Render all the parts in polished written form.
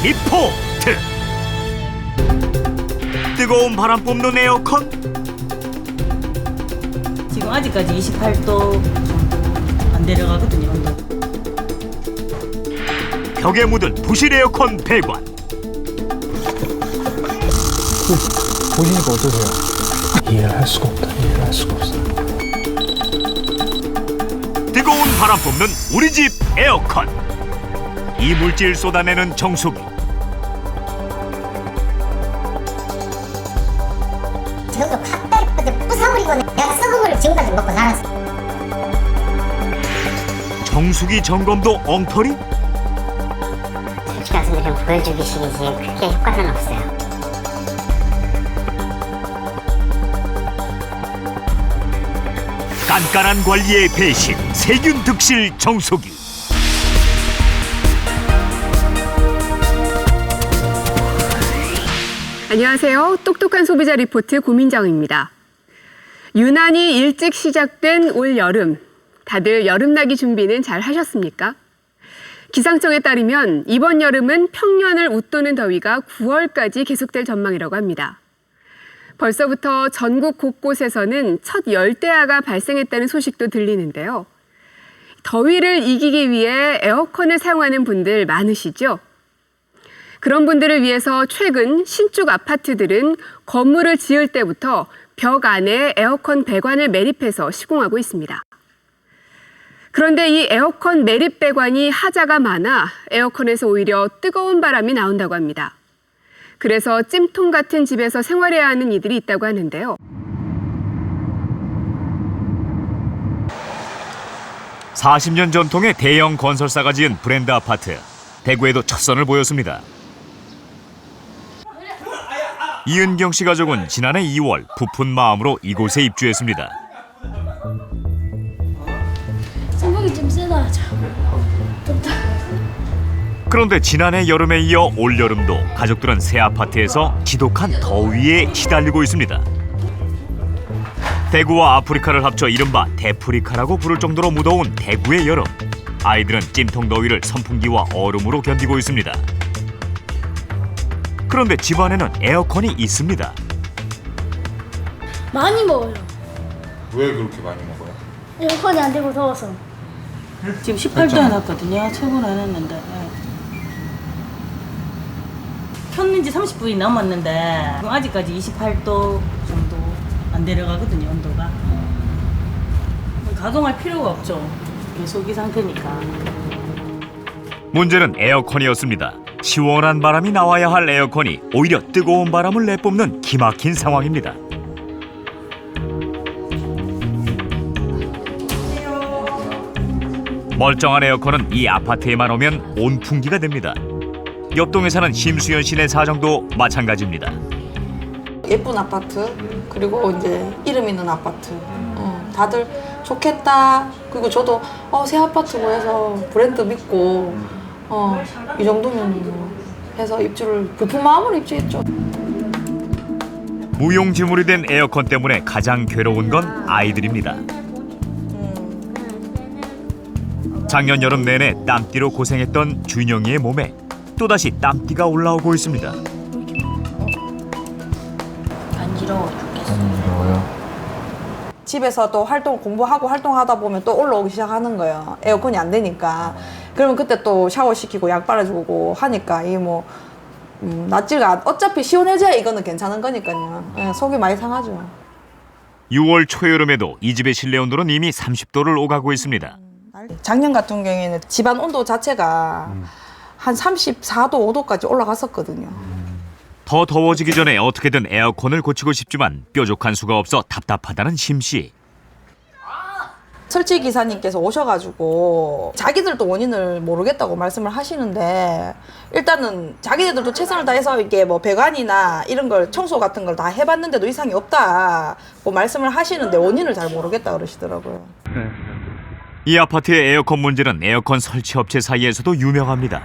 리포트. 뜨거운 바람 뽑는 에어컨. 지금 아직까지 28도 안 내려가거든요, 온도. 벽에 묻은 부실 에어컨 배관. 보시니까 어떠세요? 이해를 할 수가 없다. 이해를 할 수가 없어. 뜨거운 바람 뽑는 우리 집 에어컨. 이물질 쏟아내는 정수기. 저거 팥다리 부숴버리고 내가 썩은 걸 지금까지 먹고 살았어. 정수기 점검도 엉터리? 솔직히 말씀드리면 보여주기 식이지 크게 효과는 없어요. 깐깐한 관리의 배신 세균 득실 정수기. 안녕하세요. 똑똑한 소비자 리포트 고민정입니다. 유난히 일찍 시작된 올 여름. 다들 여름나기 준비는 잘 하셨습니까? 기상청에 따르면 이번 여름은 평년을 웃도는 더위가 9월까지 계속될 전망이라고 합니다. 벌써부터 전국 곳곳에서는 첫 열대야가 발생했다는 소식도 들리는데요. 더위를 이기기 위해 에어컨을 사용하는 분들 많으시죠? 그런 분들을 위해서 최근 신축 아파트들은 건물을 지을 때부터 벽 안에 에어컨 배관을 매립해서 시공하고 있습니다. 그런데 이 에어컨 매립 배관이 하자가 많아 에어컨에서 오히려 뜨거운 바람이 나온다고 합니다. 그래서 찜통 같은 집에서 생활해야 하는 이들이 있다고 하는데요. (40년) 전통의 대형 건설사가 지은 브랜드 아파트. 대구에도 첫 선을 보였습니다. 이은경 씨 가족은 지난해 2월 부푼 마음으로 이곳에 입주했습니다. 선풍기 좀 세다. 덥다. 그런데 지난해 여름에 이어 올여름도 가족들은 새 아파트에서 지독한 더위에 시달리고 있습니다. 대구와 아프리카를 합쳐 이른바 대프리카라고 부를 정도로 무더운 대구의 여름. 아이들은 찜통 더위를 선풍기와 얼음으로 견디고 있습니다. 그런데 집안에는 에어컨이 있습니다. 많이 먹어요. 왜 그렇게 많이 먹어요? 에어컨이 안 되고 더워서. 지금 18도 해놨거든요. 최고는 안 했는데. 켰는지 30분이 남았는데 아직까지 28도 정도 안 내려가거든요, 온도가. 가동할 필요가 없죠. 계속 이 상태니까. 문제는 에어컨이었습니다. 시원한 바람이 나와야 할 에어컨이 오히려 뜨거운 바람을 내뿜는 기막힌 상황입니다. 멀쩡한 에어컨은 이 아파트에만 오면 온풍기가 됩니다. 옆동에 사는 심수연 씨네 사정도 마찬가지입니다. 예쁜 아파트, 그리고 이제 이름 있는 아파트. 다들 좋겠다. 그리고 저도 새 아파트고 해서 브랜드 믿고 이 정도면 뭐 해서 입주를 부푼 마음으로 입주했죠. 무용지물이 된 에어컨 때문에 가장 괴로운 건 아이들입니다. 작년 여름 내내 땀띠로 고생했던 준영이의 몸에 또다시 땀띠가 올라오고 있습니다. 간지러워 죽겠어. 어려워요. 집에서 또 공부하고 활동하다 보면 또 올라오기 시작하는 거예요. 에어컨이 안 되니까. 그러면 그때 또 샤워시키고 약 빨아주고 하니까 이 뭐 낫지가 어차피 시원해져야 이거는 괜찮은 거니까요. 속이 많이 상하죠. 6월 초여름에도 이 집의 실내 온도는 이미 30도를 오가고 있습니다. 작년 같은 경우에는 집안 온도 자체가 한 34도, 5도까지 올라갔었거든요. 더 더워지기 전에 어떻게든 에어컨을 고치고 싶지만 뾰족한 수가 없어 답답하다는 심씨. 설치 기사님께서 오셔가지고 자기들도 원인을 모르겠다고 말씀을 하시는데 일단은 자기네들도 최선을 다해서 이게 뭐 배관이나 이런 걸 청소 같은 걸 다 해봤는데도 이상이 없다고 말씀을 하시는데 원인을 잘 모르겠다 그러시더라고요. 이 아파트의 에어컨 문제는 에어컨 설치 업체 사이에서도 유명합니다.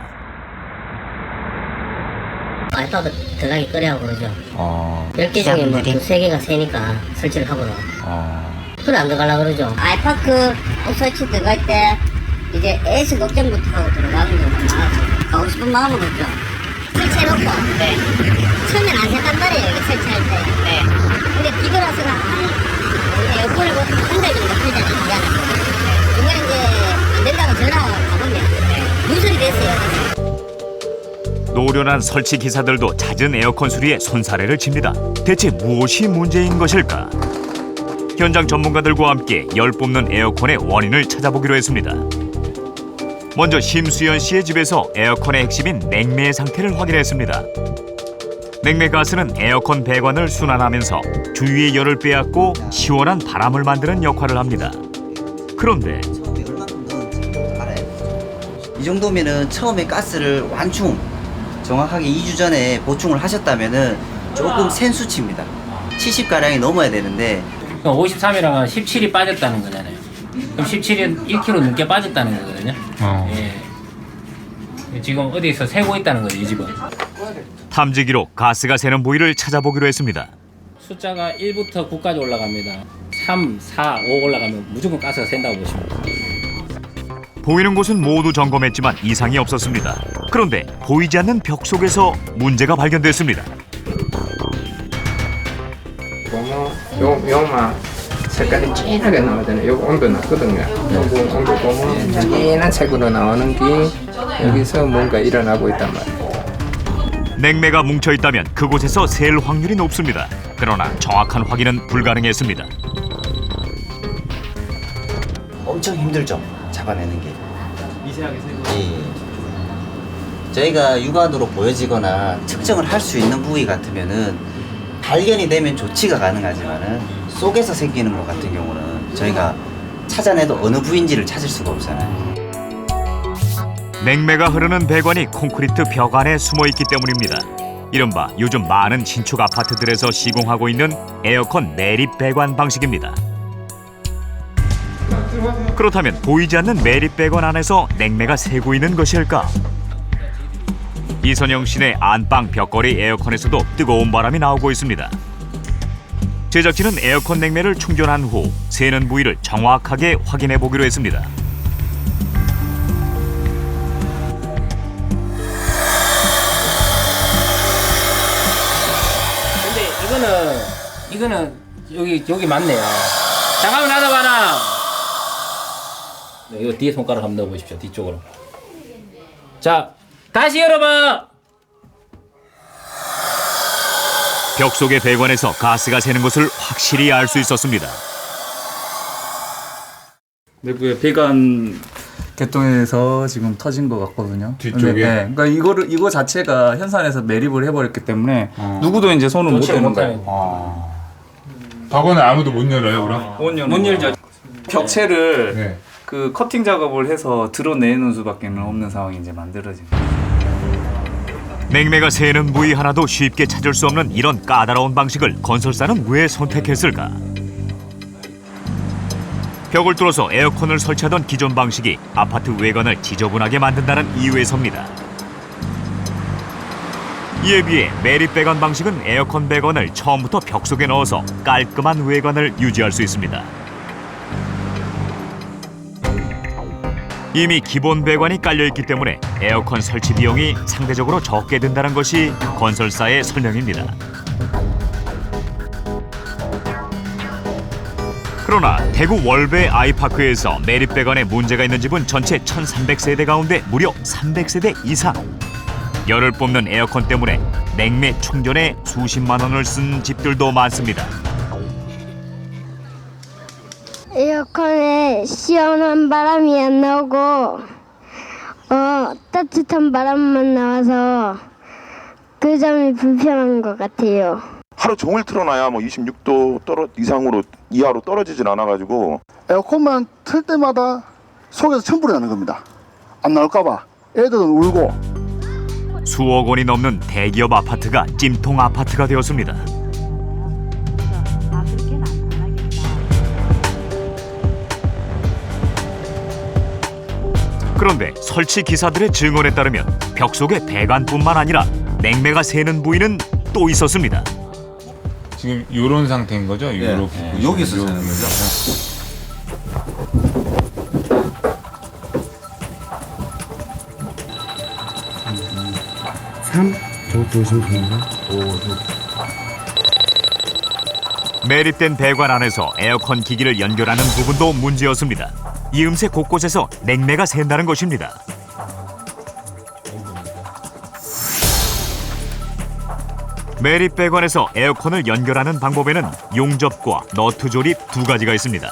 와이파이가 들어가기 꺼려하고 그러죠. 10개 중에 뭐 2-3개가 세니까 설치를 하고는. 그래 안 들어가려고 그러죠. 아이파크 설치 들어갈 때 이제 S 녹점부터 하고 들어가는 경우가 많아서 가고 싶은 마음으로 그러죠. 설치해놓고 처음엔 안 색간 말이에요. 이거 설치할 때. 근데 뒤돌아서는 에어컨을 한 달 정도 틀잖아요. 중간에 이제 안 된다고 전화가 가보면 누설이 됐어요. 노련한 설치 기사들도 잦은 에어컨 수리에 손사래를 칩니다. 대체 무엇이 문제인 것일까? 현장 전문가들과 함께 열 뽑는 에어컨의 원인을 찾아보기로 했습니다. 먼저 심수연 씨의 집에서 에어컨의 핵심인 냉매 상태를 확인했습니다. 냉매 가스는 에어컨 배관을 순환하면서 주위의 열을 빼앗고 시원한 바람을 만드는 역할을 합니다. 그런데 처음에 얼마큼 넣었는지 알아요. 이 정도면은 처음에 가스를 완충 정확하게 2주 전에 보충을 하셨다면은 조금 센 수치입니다. 70가량이 넘어야 되는데 53이랑 17이 빠졌다는 거잖아요. 그럼 17이 1kg 넘게 빠졌다는 거거든요. 예. 지금 어디서 새고 있다는 거죠, 이 집은. 탐지기로 가스가 새는 부위를 찾아보기로 했습니다. 숫자가 1부터 9까지 올라갑니다. 3, 4, 5 올라가면 무조건 가스가 샌다고 보시면 돼요. 보이는 곳은 모두 점검했지만 이상이 없었습니다. 그런데 보이지 않는 벽 속에서 문제가 발견됐습니다. 보면 요만 색깔이 진하게 나오잖아요. 요거 온도 낮거든요. 요거 온도 보면 진한 색으로 나오는 게 여기서 뭔가 일어나고 있단 말이에요. 냉매가 뭉쳐있다면 그곳에서 셀 확률이 높습니다. 그러나 정확한 확인은 불가능했습니다. 엄청 힘들죠. 잡아내는 게. 미세하게 세고. 저희가 육안으로 보여지거나 측정을 할 수 있는 부위 같으면은 발견이 되면 조치가 가능하지만은 속에서 생기는 것 같은 경우는 저희가 찾아내도 어느 부위인지를 찾을 수가 없잖아요. 냉매가 흐르는 배관이 콘크리트 벽 안에 숨어있기 때문입니다. 이른바 요즘 많은 신축 아파트들에서 시공하고 있는 에어컨 매립 배관 방식입니다. 그렇다면 보이지 않는 매립 배관 안에서 냉매가 새고 있는 것일까? 이선영 씨네 안방 벽걸이 에어컨에서도 뜨거운 바람이 나오고 있습니다. 제작진은 에어컨 냉매를 충전한 후 새는 부위를 정확하게 확인해 보기로 했습니다. 근데 이거는 여기 맞네요. 잠깐만 놔둬봐라. 네, 이거 뒤에 손가락 한번 넣어보십시오. 뒤쪽으로. 자, 다시 열어봐. 벽 속의 배관에서 가스가 새는 것을 확실히 알 수 있었습니다. 내부의 배관 개통에서 지금 터진 것 같거든요. 뒤쪽에? 네. 그러니까 이거 자체가 현산에서 매립을 해버렸기 때문에 누구도 이제 손을 못 대는 거예요. 박원은 아무도 못 열어요, 그럼? 못 열죠. 벽체를 네. 그 커팅 작업을 해서 드러내는 수밖에 없는 상황이 이제 만들어진 거예요. 냉매가 새는 부위 하나도 쉽게 찾을 수 없는 이런 까다로운 방식을 건설사는 왜 선택했을까? 벽을 뚫어서 에어컨을 설치하던 기존 방식이 아파트 외관을 지저분하게 만든다는 이유에서입니다. 이에 비해 매립 배관 방식은 에어컨 배관을 처음부터 벽 속에 넣어서 깔끔한 외관을 유지할 수 있습니다. 이미 기본 배관이 깔려있기 때문에 에어컨 설치 비용이 상대적으로 적게 든다는 것이 건설사의 설명입니다. 그러나 대구 월배 아이파크에서 매립 배관에 문제가 있는 집은 전체 1,300세대 가운데 무려 300세대 이상. 열을 뽑는 에어컨 때문에 냉매 충전에 수십만 원을 쓴 집들도 많습니다. 에어컨에 시원한 바람이 안 나오고 따뜻한 바람만 나와서 그 점이 불편한 것 같아요. 하루 종일 틀어놔야 뭐 26도 이상으로 이하로 떨어지진 않아가지고 에어컨만 틀 때마다 속에서 천불이 나는 겁니다. 안 나올까봐 애들은 울고. 수억 원이 넘는 대기업 아파트가 찜통 아파트가 되었습니다. 그런데 설치 기사들의 증언에 따르면 벽 속의 배관뿐만 아니라 냉매가 새는 부위는 또 있었습니다. 지금 요런 상태인 거죠? 요렇게 여기서 새는 거죠. 3 매립된 배관 안에서 에어컨 기기를 연결하는 부분도 문제였습니다. 이음새 곳곳에서 냉매가 샌다는 것입니다. 매립 배관에서 에어컨을 연결하는 방법에는 용접과 너트 조립 두 가지가 있습니다.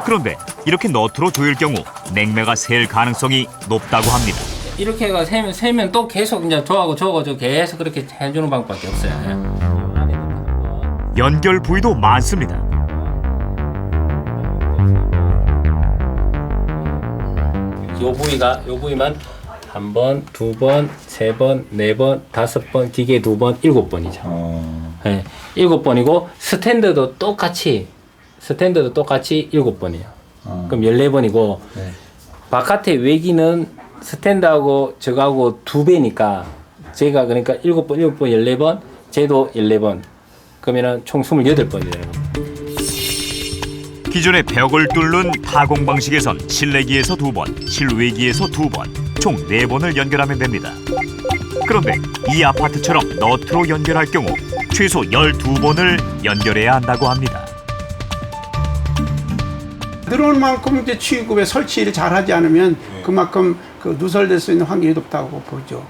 그런데 이렇게 너트로 조일 경우 냉매가 셀 가능성이 높다고 합니다. 이렇게 해가 세면 또 계속 이제 저하고 저거 계속 그렇게 해주는 방법밖에 없어요. 연결 부위도 많습니다. 요 부위만 한 번, 두 번, 세 번, 네 번, 다섯 번, 기계 두 번, 7번이죠. 네, 7번이고 스탠드도 똑같이 7번이에요. 그럼 14번이고 바깥에 외기는 스탠드하고 저거하고 2배니까 제가 그러니까 7번, 14번, 쟤도 14번. 그러면은 총 28번이에요. 기존의 벽을 뚫는 타공 방식에선 실내기에서 2번, 실외기에서 2번, 총 4번을 연결하면 됩니다. 그런데 이 아파트처럼 너트로 연결할 경우 최소 12번을 연결해야 한다고 합니다. 들어오는 만큼 이제 취급에 설치를 잘하지 않으면 그만큼 그 누설될 수 있는 확률이 높다고 보죠.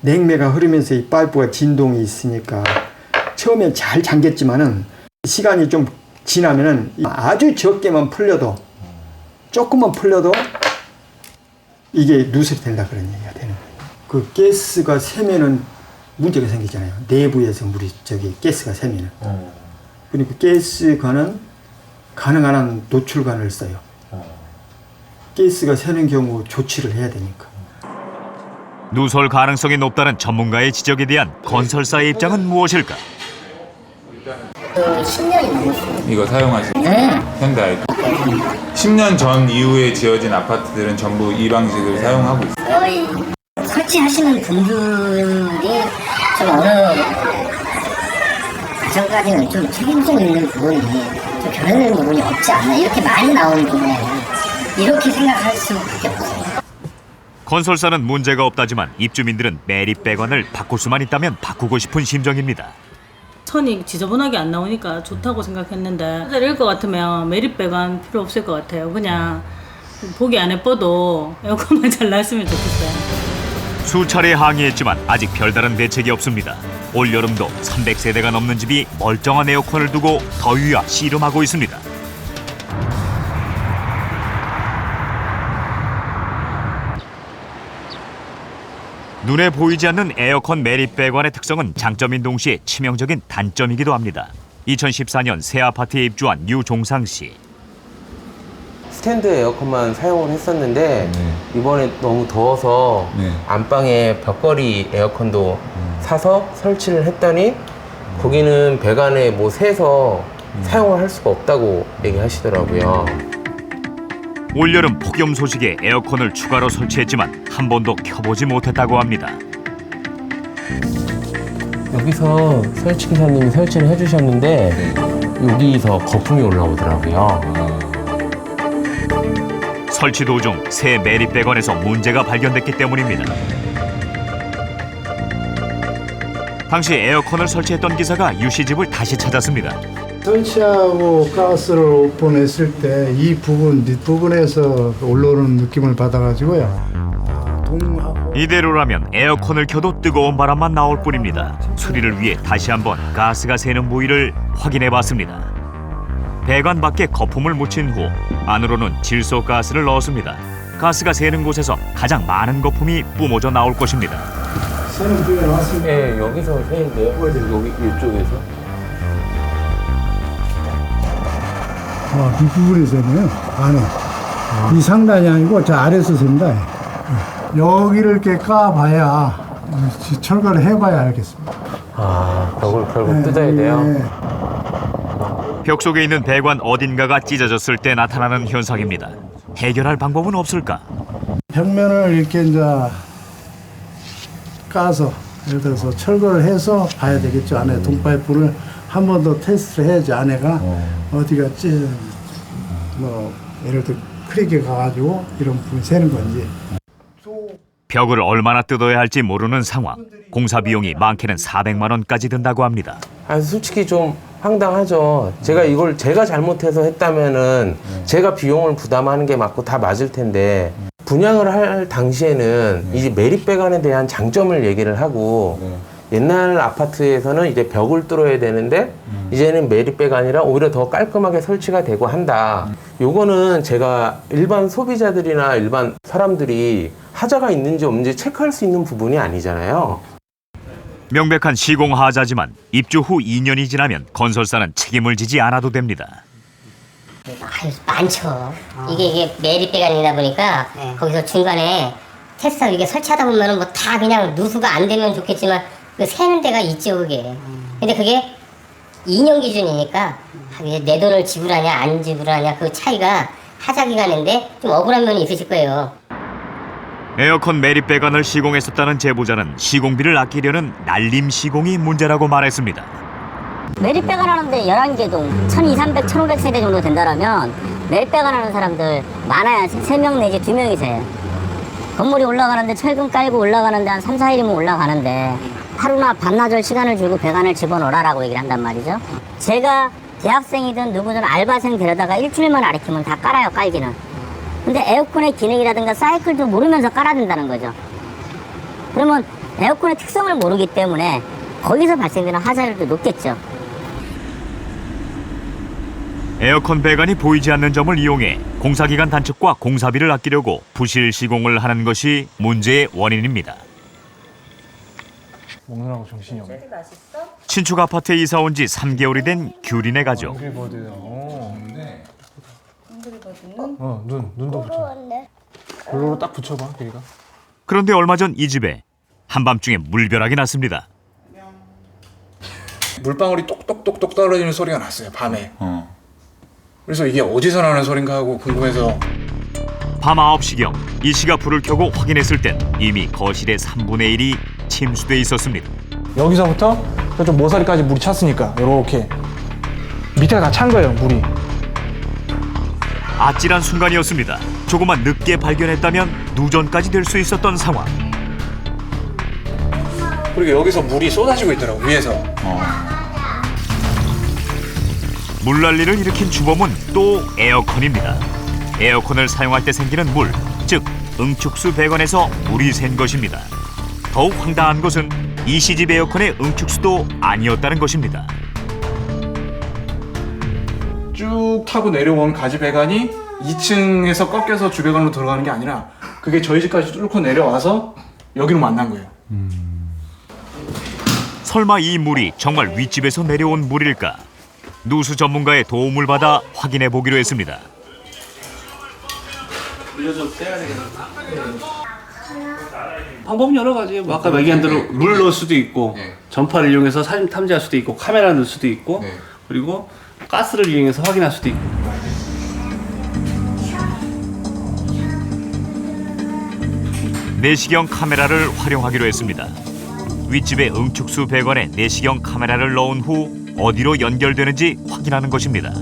냉매가 흐르면서 이 파이프가 진동이 있으니까 처음엔 잘 잠겼지만은 시간이 좀 지나면은 아주 적게만 풀려도 조금만 풀려도 이게 누설이 된다 그런 얘기가 되는 거예요. 그 가스가 새면은 문제가 생기잖아요. 내부에서 가스가 새면은. 그리고 가스관은 가능한 한 노출관을 써요. 가스가 새는 경우 조치를 해야 되니까. 누설 가능성이 높다는 전문가의 지적에 대한 건설사의 입장은 무엇일까? 10년이 넘었어요. 이거 사용하시는 현대 10년 전 이후에 지어진 아파트들은 전부 이 방식을 사용하고 있어요. 거의 설치하시는 분들이 좀 어느 과정까지는 좀 책임성 있는 부분이 좀 변하는 부분이 없지 않나 이렇게 많이 나오는 부분에 이렇게 생각할 수밖에 없어요. 건설사는 문제가 없다지만 입주민들은 매립 배관을 바꿀 수만 있다면 바꾸고 싶은 심정입니다. 선이 지저분하게 안 나오니까 좋다고 생각했는데 이럴 것 같으면 매립 배관 필요 없을 것 같아요. 그냥 보기 안 예뻐도 에어컨만 잘 나왔으면 좋겠어요. 수차례 항의했지만 아직 별다른 대책이 없습니다. 올 여름도 300세대가 넘는 집이 멀쩡한 에어컨을 두고 더위와 씨름하고 있습니다. 눈에 보이지 않는 에어컨 매립 배관의 특성은 장점인 동시에 치명적인 단점이기도 합니다. 2014년 새 아파트에 입주한 유종상 씨. 스탠드 에어컨만 사용을 했었는데 이번에 너무 더워서 안방에 벽걸이 에어컨도 사서 설치를 했더니 거기는 배관에 뭐 새서 사용을 할 수가 없다고 얘기하시더라고요. 올여름 폭염 소식에 에어컨을 추가로 설치했지만 한 번도 켜보지 못했다고 합니다. 여기서 설치기사님이 설치를 해주셨는데 여기서 거품이 올라오더라고요. 설치 도중 새 매립 배관에서 문제가 발견됐기 때문입니다. 당시 에어컨을 설치했던 기사가 유 씨 집을 다시 찾았습니다. 설치하고 가스를 오픈했을 때 이 부분, 뒷부분에서 올라오는 느낌을 받아가지고요. 이대로라면 에어컨을 켜도 뜨거운 바람만 나올 뿐입니다. 수리를 위해 다시 한번 가스가 새는 부위를 확인해봤습니다. 배관 밖에 거품을 묻힌 후 안으로는 질소 가스를 넣었습니다. 가스가 새는 곳에서 가장 많은 거품이 뿜어져 나올 것입니다. 새는 부위가 나왔습니다. 네, 여기서 새는데요. 여기 이쪽에서. 이 부분이 새네요. 안에. 이 상단이 아니고 저 아래에서 셉니다. 여기를 이렇게 까봐야 철거를 해봐야 알겠습니다. 벽을 결국 뜯어야 돼요? 벽 속에 있는 배관 어딘가가 찢어졌을 때 나타나는 현상입니다. 해결할 방법은 없을까? 벽면을 이렇게 이제 까서 예를 들어서 철거를 해서 봐야 되겠죠. 안에 동파이프를 한 번 더 테스트를 해야지 안에가 어디가 뭐 예를 들어 크랙이 가가지고 이런 부분이 새는 건지. 벽을 얼마나 뜯어야 할지 모르는 상황. 공사 비용이 많게는 400만 원까지 든다고 합니다. 솔직히 좀 황당하죠. 제가 이걸 제가 잘못해서 했다면은 제가 비용을 부담하는 게 맞고 다 맞을 텐데 분양을 할 당시에는 이제 매립배관에 대한 장점을 얘기를 하고 옛날 아파트에서는 이제 벽을 뚫어야 되는데 이제는 매립배가 아니라 오히려 더 깔끔하게 설치가 되고 한다. 요거는 제가 일반 소비자들이나 일반 사람들이 하자가 있는지 없는지 체크할 수 있는 부분이 아니잖아요. 명백한 시공하자지만 입주 후 2년이 지나면 건설사는 책임을 지지 않아도 됩니다. 많죠. 이게 매립배관이다 보니까 거기서 중간에 테스트하고 이게 설치하다 보면은 뭐 다 그냥 누수가 안 되면 좋겠지만 그 새는 데가 있죠, 그게. 근데 그게 2년 기준이니까 내 돈을 지불하냐 안 지불하냐 그 차이가 하자 기간인데 좀 억울한 면이 있으실 거예요. 에어컨 매립배관을 시공했었다는 제보자는 시공비를 아끼려는 날림 시공이 문제라고 말했습니다. 매립배관 하는데 11개동 1200, 1500세대 정도 된다라면 매립배관 하는 사람들 많아야 3명 내지 2명이서 해요. 건물이 올라가는데 철근 깔고 올라가는데 한 3, 4일이면 올라가는데 하루나 반나절 시간을 주고 배관을 집어넣으라고 얘기를 한단 말이죠. 제가 대학생이든 누구든 알바생 데려다가 일주일만 아래키면 다 깔아요, 깔기는. 근데 에어컨의 기능이라든가 사이클도 모르면서 깔아야 된다는 거죠. 그러면 에어컨의 특성을 모르기 때문에 거기서 발생되는 하자율도 높겠죠. 에어컨 배관이 보이지 않는 점을 이용해 공사기간 단축과 공사비를 아끼려고 부실 시공을 하는 것이 문제의 원인입니다. 먹느라고 정신이 없네. 신축 아파트에 이사 온 지 3개월이 된 규린의 가족. 눈도 붙여. 골로로 딱 붙여봐, 여기가. 그런데 얼마 전 이 집에 한밤중에 물벼락이 났습니다. 물방울이 똑똑똑똑 떨어지는 소리가 났어요, 밤에. 그래서 이게 어디서 나는 소린가 하고 궁금해서 밤 9시경 이 씨가 불을 켜고 확인했을 땐 이미 거실의 3분의 1이 침수돼 있었습니다. 여기서부터 저쪽 모서리까지 물이 찼으니까 이렇게 밑에가 다 찬 거예요, 물이. 아찔한 순간이었습니다. 조금만 늦게 발견했다면 누전까지 될 수 있었던 상황. 그리고 여기서 물이 쏟아지고 있더라고, 위에서. 물난리를 일으킨 주범은 또 에어컨입니다. 에어컨을 사용할 때 생기는 물, 즉 응축수 배관에서 물이 샌 것입니다. 더욱 황당한 것은 이 시집 에어컨의 응축수도 아니었다는 것입니다. 쭉 타고 내려온 가지 배관이 2층에서 꺾여서 주배관으로 들어가는 게 아니라 그게 저희 집까지 뚫고 내려와서 여기로 만난 거예요. 설마 이 물이 정말 윗집에서 내려온 물일까? 누수 전문가의 도움을 받아 확인해 보기로 했습니다. 방법은 여러 가지예요. 뭐 아까 얘기한 대로 물 넣을 수도 있고 전파를 이용해서 사진 탐지할 수도 있고 카메라 넣을 수도 있고 그리고 가스를 이용해서 확인할 수도 있고. 내시경 카메라를 활용하기로 했습니다. 윗집의 응축수 배관에 내시경 카메라를 넣은 후 어디로 연결되는지 확인하는 것입니다.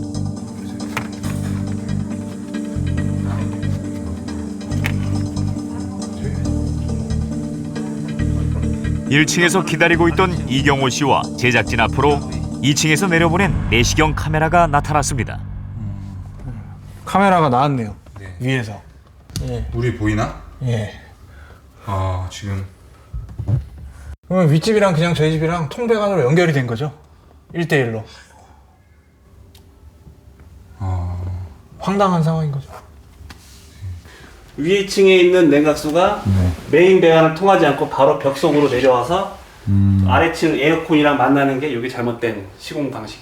(1층에서) 기다리고 있던 이경호 씨와 제작진 앞으로 2층에서 내려보낸 내시경 카메라가 나타났습니다. 카메라가 나왔네요, 위에서. 예. 물이 보이나? 예. 아, 지금. 그러면 윗집이랑 그냥 저희 집이랑 통배관으로 연결이 된 거죠? 1대1로. 황당한 상황인 거죠. 위층에 있는 냉각수가 메인 배관을 통하지 않고 바로 벽 속으로 내려와서 아래층 에어컨이랑 만나는 게 이게 잘못된 시공 방식.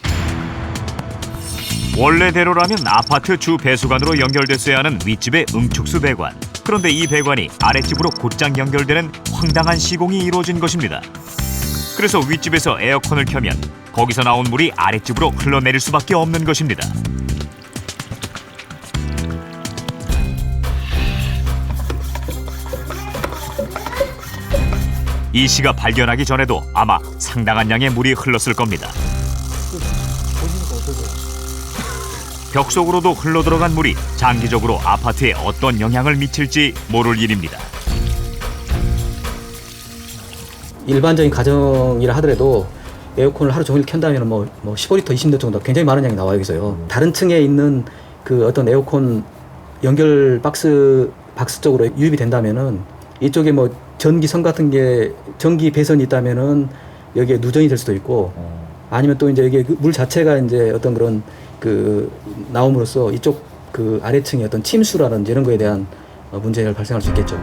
원래대로라면 아파트 주 배수관으로 연결됐어야 하는 윗집의 응축수 배관. 그런데 이 배관이 아랫집으로 곧장 연결되는 황당한 시공이 이루어진 것입니다. 그래서 윗집에서 에어컨을 켜면 거기서 나온 물이 아랫집으로 흘러내릴 수밖에 없는 것입니다. 이 씨가 발견하기 전에도 아마 상당한 양의 물이 흘렀을 겁니다. 벽 속으로도 흘러들어간 물이 장기적으로 아파트에 어떤 영향을 미칠지 모를 일입니다. 일반적인 가정이라 하더라도 에어컨을 하루 종일 켠다면 뭐 15리터, 20리터 정도 굉장히 많은 양이 나와요, 여기서요. 다른 층에 있는 그 어떤 에어컨 연결 박스 쪽으로 유입이 된다면은 이쪽에 뭐 전기선 같은 게 전기 배선이 있다면은 여기에 누전이 될 수도 있고 아니면 또 이제 이게 물 자체가 이제 어떤 그런 그 나옴으로써 이쪽 그 아래층의 어떤 침수라든지 이런 거에 대한 문제가 발생할 수 있겠죠.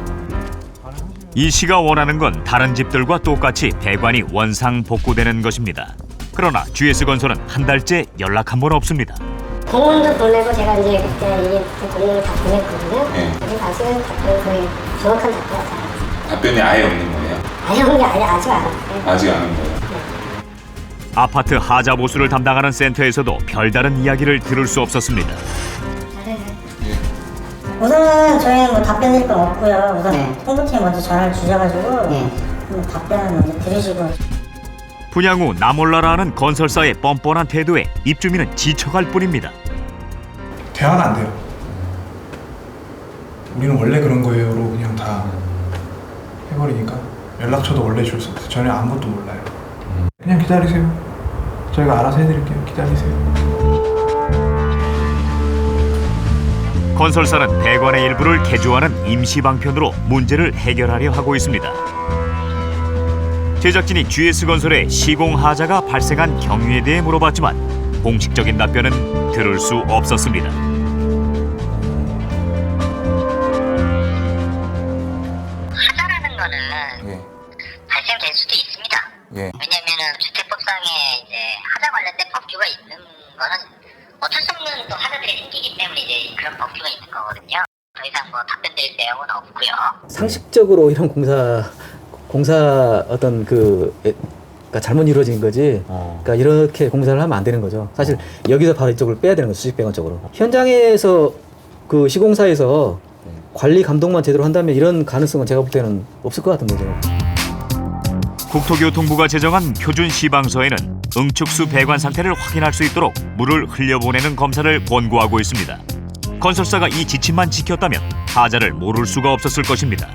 이 씨가 원하는 건 다른 집들과 똑같이 배관이 원상 복구되는 것입니다. 그러나 GS건설은 한 달째 연락 한 번 없습니다. 공문도 보내고 제가 이제 그때 이게 공문을 다 보냈거든요. 네. 근데 아직은 거의 정확한 답변이 답변이 아예 없는 거예요? 아예 없는 게 아니라 아직 안 왔어요. 아직 안 온 거예요? 아파트 하자 보수를 담당하는 센터에서도 별다른 이야기를 들을 수 없었습니다. 우선은 저희는 뭐 답변 드릴 건 없고요. 우선 홍보팀에 먼저 전화를 주셔가지고 답변을 먼저 들으시고. 분양 후 나 몰라라 하는 건설사의 뻔뻔한 태도에 입주민은 지쳐갈 뿐입니다. 대화는 안 돼요. 우리는 원래 그런 거예요로 그냥 다 해버리니까 연락처도 원래 줄 수 없어요. 저는 아무것도 몰라요. 그냥 기다리세요. 저희가 알아서 해드릴게요. 기다리세요. 건설사는 배관의 일부를 개조하는 임시 방편으로 문제를 해결하려 하고 있습니다. 제작진이 GS건설의 시공 하자가 발생한 경위에 대해 물어봤지만 공식적인 답변은 들을 수 없었습니다. 하자라는 거는 발생될 수도 있습니다. 왜냐면은 주택법상에 이제 하자 관련된 법규가 있는 거는 어쩔 수 없는 또 하자들이 생기기 때문에 이제 그런 법규가 있는 거거든요. 더 이상 뭐 답변드릴 내용은 없고요. 상식적으로 이런 공사 어떤 그러니까 잘못 이루어진 거지. 그러니까 이렇게 공사를 하면 안 되는 거죠. 사실 여기서 바로 이쪽을 빼야 되는 거죠. 수직배관 쪽으로. 현장에서 그 시공사에서 관리 감독만 제대로 한다면 이런 가능성은 제가 볼 때는 없을 것 같은 거죠. 국토교통부가 제정한 표준 시방서에는 응축수 배관 상태를 확인할 수 있도록 물을 흘려보내는 검사를 권고하고 있습니다. 건설사가 이 지침만 지켰다면 하자를 모를 수가 없었을 것입니다.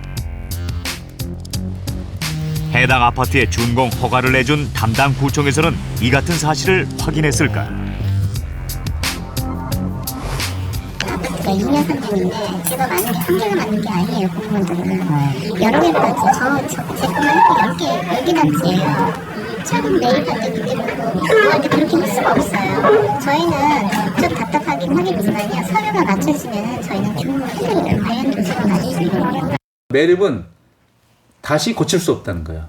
해당 아파트에 준공 허가를 내준 담당 구청에서는 이 같은 사실을 확인했을까? 아파트가 2년 상태인데 제가 맞는 게 한 개가 맞는 게 아니에요. 공무원들은 여러 개가 맞지. 제 것만 10개나지예요. 최근 매입할 때 그게 그거한테 그렇게 할 수가 없어요. 저희는 좀 답답하긴 하겠지만요. 서류가 맞춰지면 저희는 충분히 관련 조치를 가질 수 있거든요. 매립은 다시 고칠 수 없다는 거예요.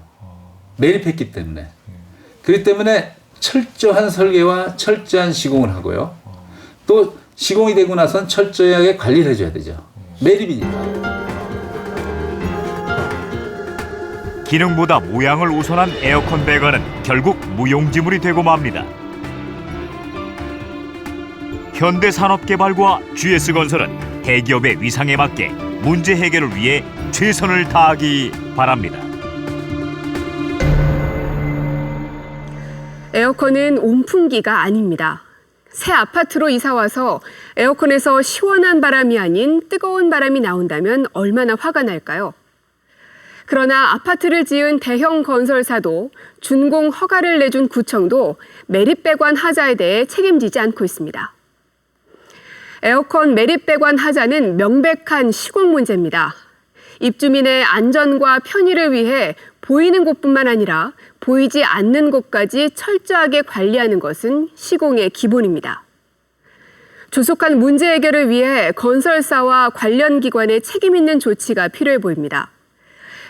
매립했기 때문에. 그렇기 때문에 철저한 설계와 철저한 시공을 하고요. 또 시공이 되고 나선 철저하게 관리를 해줘야 되죠. 매립이니까. 기능보다 모양을 우선한 에어컨 배관은 결국 무용지물이 되고 맙니다. 현대산업개발과 GS건설은 대기업의 위상에 맞게 문제 해결을 위해 최선을 다하기 바랍니다. 에어컨은 온풍기가 아닙니다. 새 아파트로 이사와서 에어컨에서 시원한 바람이 아닌 뜨거운 바람이 나온다면 얼마나 화가 날까요? 그러나 아파트를 지은 대형 건설사도 준공 허가를 내준 구청도 매립배관 하자에 대해 책임지지 않고 있습니다. 에어컨 매립배관 하자는 명백한 시공 문제입니다. 입주민의 안전과 편의를 위해 보이는 곳뿐만 아니라 보이지 않는 곳까지 철저하게 관리하는 것은 시공의 기본입니다. 조속한 문제 해결을 위해 건설사와 관련 기관의 책임 있는 조치가 필요해 보입니다.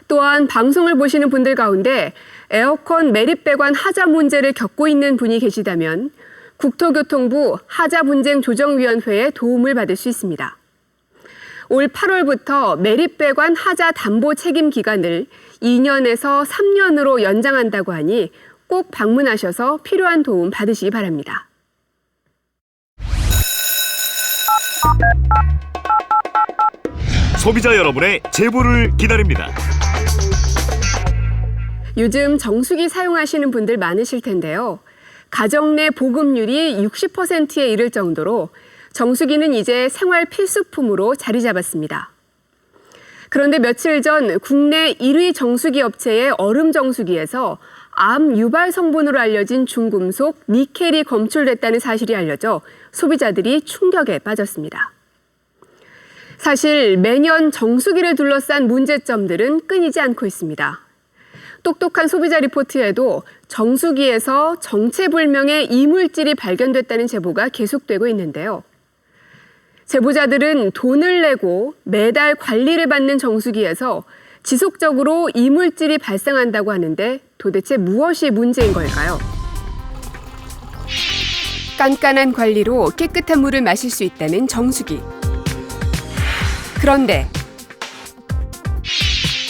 또한 방송을 보시는 분들 가운데 에어컨 매립배관 하자 문제를 겪고 있는 분이 계시다면 국토교통부 하자분쟁조정위원회의 도움을 받을 수 있습니다. 올 8월부터 매립배관 하자 담보 책임 기간을 2년에서 3년으로 연장한다고 하니 꼭 방문하셔서 필요한 도움 받으시기 바랍니다. 소비자 여러분의 제보를 기다립니다. 요즘 정수기 사용하시는 분들 많으실 텐데요. 가정 내 보급률이 60%에 이를 정도로 정수기는 이제 생활 필수품으로 자리 잡았습니다. 그런데 며칠 전 국내 1위 정수기 업체의 얼음 정수기에서 암 유발 성분으로 알려진 중금속 니켈이 검출됐다는 사실이 알려져 소비자들이 충격에 빠졌습니다. 사실 매년 정수기를 둘러싼 문제점들은 끊이지 않고 있습니다. 똑똑한 소비자 리포트에도 정수기에서 정체불명의 이물질이 발견됐다는 제보가 계속되고 있는데요. 제보자들은 돈을 내고 매달 관리를 받는 정수기에서 지속적으로 이물질이 발생한다고 하는데 도대체 무엇이 문제인 걸까요? 깐깐한 관리로 깨끗한 물을 마실 수 있다는 정수기. 그런데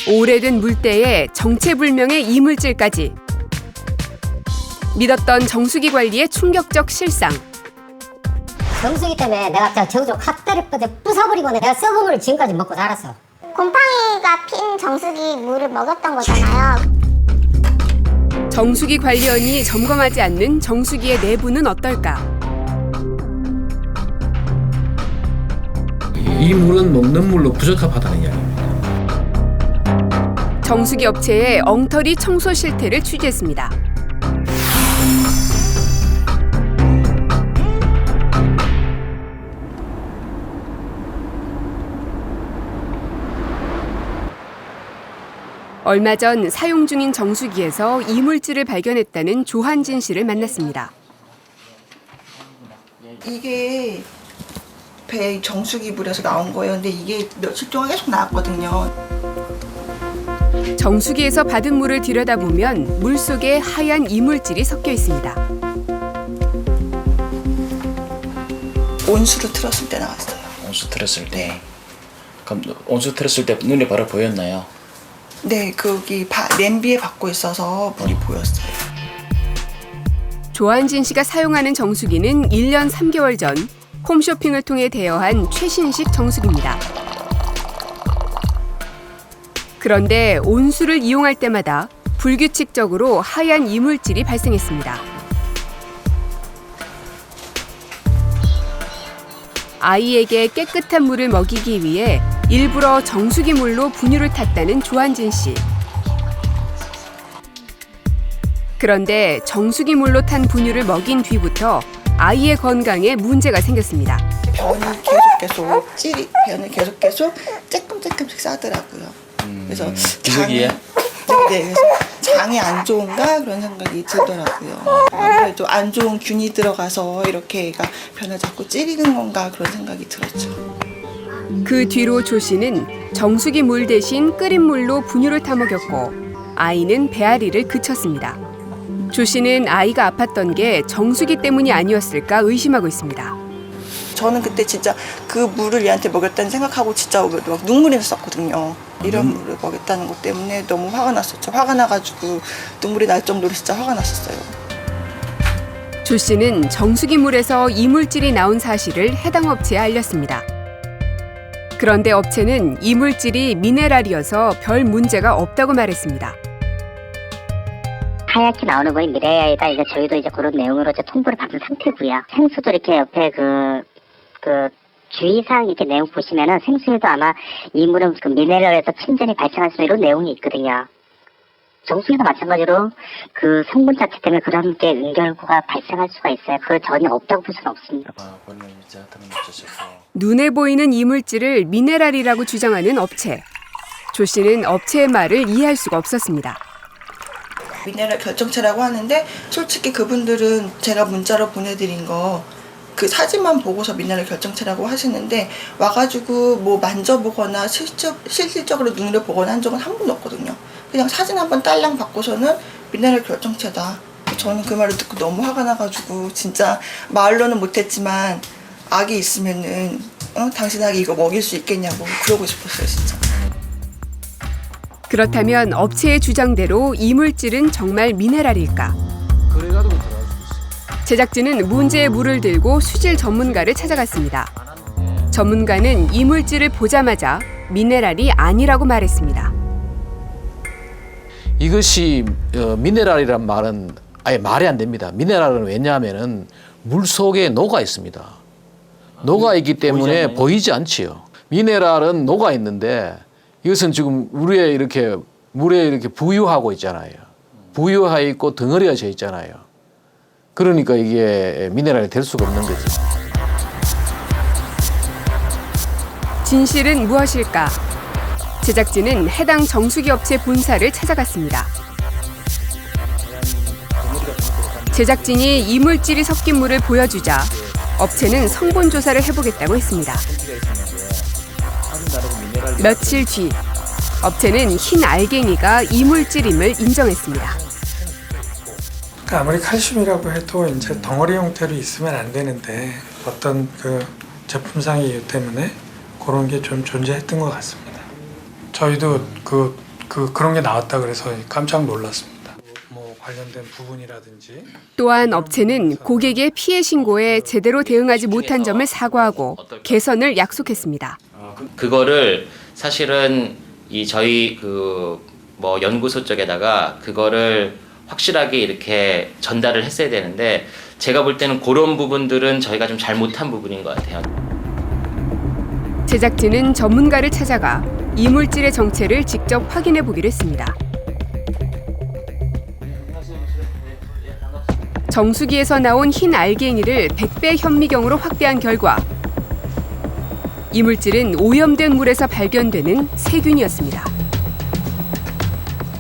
오래된 물때에 정체불명의 이물질까지. 믿었던 정수기 관리의 충격적 실상. 정수기 때문에 내가 저쪽 핫대를 부숴버리고 내가 썩은 물을 지금까지 먹고 살았어. 곰팡이가 핀 정수기 물을 먹였던 거잖아요. 정수기 관리원이 점검하지 않는 정수기의 내부는 어떨까? 이 물은 먹는 물로 부적합하다는 이야기입니다. 정수기 업체의 엉터리 청소 실태를 취재했습니다. 얼마 전 사용 중인 정수기에서 이물질을 발견했다는 조한진 씨를 만났습니다. 이게 배 정수기 물에서 나온 거예요. 근데 이게 며칠 동안 계속 나왔거든요. 정수기에서 받은 물을 들여다보면 물 속에 하얀 이물질이 섞여 있습니다. 온수를 틀었을 때 나왔어요. 온수 틀었을 때. 그럼 온수 틀었을 때 눈에 바로 보였나요? 네, 거기 냄비에 받고 있어서 물이 보였어요. 조한진 씨가 사용하는 정수기는 1년 3개월 전 홈쇼핑을 통해 대여한 최신식 정수기입니다. 그런데 온수를 이용할 때마다 불규칙적으로 하얀 이물질이 발생했습니다. 아이에게 깨끗한 물을 먹이기 위해 일부러 정수기 물로 분유를 탔다는 조한진 씨. 그런데 정수기 물로 탄 분유를 먹인 뒤부터 아이의 건강에 문제가 생겼습니다. 변을 계속 조금씩 싸더라고요. 그래서 기저귀에? 네, 그래서 장이 안 좋은가 그런 생각이 들더라고요. 아무래도 안 좋은 균이 들어가서 이렇게 애가 변을 자꾸 찌르는 건가 그런 생각이 들었죠. 그 뒤로 조 씨는 정수기 물 대신 끓인 물로 분유를 타먹였고 아이는 배앓이를 그쳤습니다. 조 씨는 아이가 아팠던 게 정수기 때문이 아니었을까 의심하고 있습니다. 저는 그때 진짜 그 물을 얘한테 먹였다는 생각하고 진짜 막 눈물이 났었거든요. 이런 물을 먹였다는 것 때문에 너무 화가 났었죠. 화가 나가지고 눈물이 날 정도로 진짜 화가 났었어요. 조 씨는 정수기 물에서 이물질이 나온 사실을 해당 업체에 알렸습니다. 그런데 업체는 이물질이 미네랄이어서 별 문제가 없다고 말했습니다. 하얗게 나오는 거에 미네랄이다. 이제 저희도 이제 그런 내용으로 이제 통보를 받은 상태고요. 생수도 이렇게 옆에 주의사항 이렇게 내용 보시면은 생수에도 아마 이 물은 그 미네랄에서 침전이 발생할 수 있는 이런 내용이 있거든요. 정수기도 마찬가지로 그 성분 자체 때문에 그런 게 응결구가 발생할 수가 있어요. 그걸 전혀 없다고 볼 수는 없습니다. 눈에 보이는 이물질을 미네랄이라고 주장하는 업체. 조 씨는 업체의 말을 이해할 수가 없었습니다. 미네랄 결정체라고 하는데 솔직히 그분들은 제가 문자로 보내드린 거 그 사진만 보고서 미네랄 결정체라고 하시는데 와가지고 뭐 만져보거나 실질적으로 눈으로 보거나 한 적은 한 번도 없거든요. 그냥 사진 한번 딸랑 받고서는 미네랄 결정체다. 저는 그 말을 듣고 너무 화가 나가지고 진짜 말로는 못했지만 악이 있으면은 당신 아기 이거 먹일 수 있겠냐고 그러고 싶었어요 진짜. 그렇다면 업체의 주장대로 이물질은 정말 미네랄일까? 제작진은 문제의 물을 들고 수질 전문가를 찾아갔습니다. 전문가는 이물질을 보자마자 미네랄이 아니라고 말했습니다. 이것이 미네랄이란 말은 아예 말이 안 됩니다. 미네랄은 왜냐하면은 물 속에 녹아 있습니다. 녹아 있기 때문에 보이지 않지요. 미네랄은 녹아 있는데 이것은 지금 물에 이렇게 부유하고 있잖아요. 부유하 있고 덩어리가 져 있잖아요. 그러니까 이게 미네랄이 될 수가 없는 거죠. 진실은 무엇일까? 제작진은 해당 정수기 업체 본사를 찾아갔습니다. 제작진이 이물질이 섞인 물을 보여주자 업체는 성분 조사를 해보겠다고 했습니다. 며칠 뒤 업체는 흰 알갱이가 이물질임을 인정했습니다. 그러니까 아무리 칼슘이라고 해도 이제 덩어리 형태로 있으면 안 되는데 어떤 그 제품상의 이유 때문에 그런 게 좀 존재했던 것 같습니다. 저희도 그런 게 나왔다 그래서 깜짝 놀랐습니다. 뭐 관련된 부분이라든지. 또한 업체는 고객의 피해 신고에 제대로 대응하지 못한 점을 사과하고 개선을 약속했습니다. 그거를 사실은 저희 뭐 연구소 쪽에다가 그거를 확실하게 이렇게 전달을 했어야 되는데 제가 볼 때는 그런 부분들은 저희가 좀 잘못한 부분인 것 같아요. 제작진은 전문가를 찾아가 이물질의 정체를 직접 확인해 보기로 했습니다. 정수기에서 나온 흰 알갱이를 100배 현미경으로 확대한 결과 이물질은 오염된 물에서 발견되는 세균이었습니다.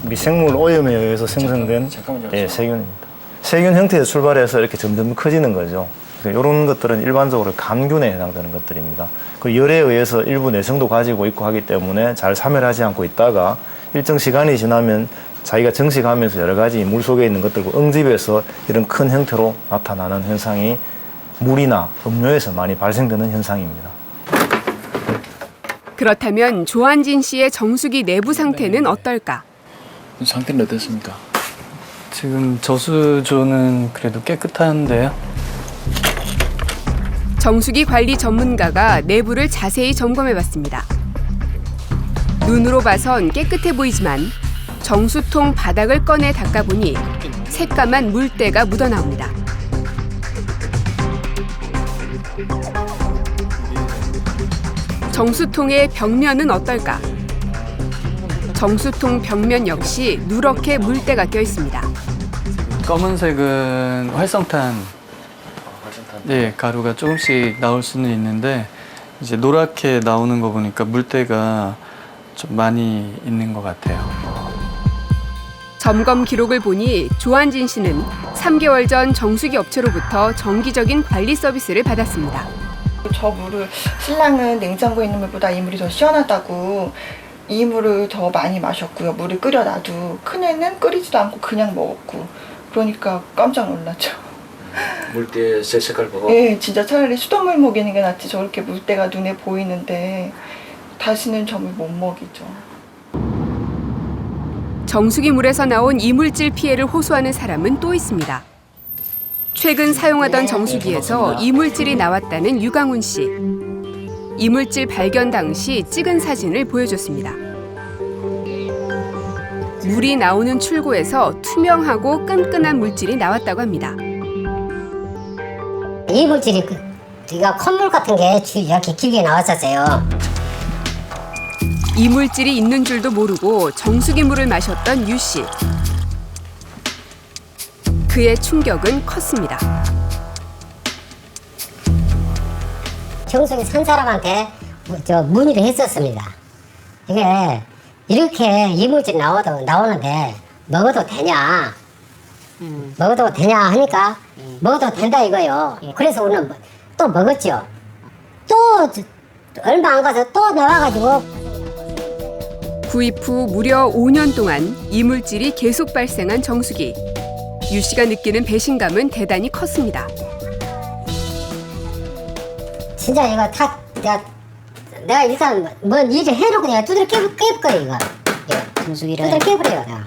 미생물 오염에 의해서 생성된 세균입니다. 세균 형태에서 출발해서 이렇게 점점 커지는 거죠. 이런 것들은 일반적으로 감균에 해당되는 것들입니다. 그 열에 의해서 일부 내성도 가지고 있고 하기 때문에 잘 사멸하지 않고 있다가 일정 시간이 지나면 자기가 증식하면서 여러 가지 물 속에 있는 것들과 응집해서 이런 큰 형태로 나타나는 현상이 물이나 음료에서 많이 발생되는 현상입니다. 그렇다면 조한진 씨의 정수기 내부 상태는 어떨까? 상태는 어떻습니까? 지금 저수조는 그래도 깨끗한데요. 정수기 관리 전문가가 내부를 자세히 점검해봤습니다. 눈으로 봐선 깨끗해 보이지만 정수통 바닥을 꺼내 닦아보니 새까만 물때가 묻어나옵니다. 정수통의 벽면은 어떨까? 정수통 벽면 역시 누렇게 물때가 껴 있습니다. 검은색은 활성탄 가루가 조금씩 나올 수는 있는데 이제 노랗게 나오는 거 보니까 물때가 좀 많이 있는 것 같아요. 점검 기록을 보니 조한진 씨는 3개월 전 정수기 업체로부터 정기적인 관리 서비스를 받았습니다. 저 물을 신랑은 냉장고에 있는 물보다 이 물이 더 시원하다고 이 물을 더 많이 마셨고요. 물을 끓여놔도 큰애는 끓이지도 않고 그냥 먹었고 그러니까 깜짝 놀랐죠. 물때 색깔 보고? 네, 진짜 차라리 수돗물 먹이는 게 낫지. 저렇게 물때가 눈에 보이는데 다시는 저 물 못 먹이죠. 정수기 물에서 나온 이물질 피해를 호소하는 사람은 또 있습니다. 최근 사용하던 정수기에서 이물질이 나왔다는 유강훈 씨. 이물질 발견 당시 찍은 사진을 보여줬습니다. 물이 나오는 출구에서 투명하고 끈끈한 물질이 나왔다고 합니다. 이물질이 콧물 같은 게 이렇게 길게 나왔었어요. 이물질이 있는 줄도 모르고 정수기 물을 마셨던 유 씨. 그의 충격은 컸습니다. 정수기 산 사람한테 문의를 했었습니다. 이게 이렇게 이물질이 나오는데 먹어도 되냐? 먹어도 되냐 하니까 먹어도 된다 이거요. 그래서 우리는 또 먹었죠. 또 얼마 안 가서 또 나와가지고 구입 후 무려 5년 동안 이물질이 계속 발생한 정수기. 유 씨가 느끼는 배신감은 대단히 컸습니다. 진짜 이거 다 내가 일단 뭐 일을 해놓고 내가 두드려 깨볼 거예요 이거. 정수기를 두드려 깨버려요 내가.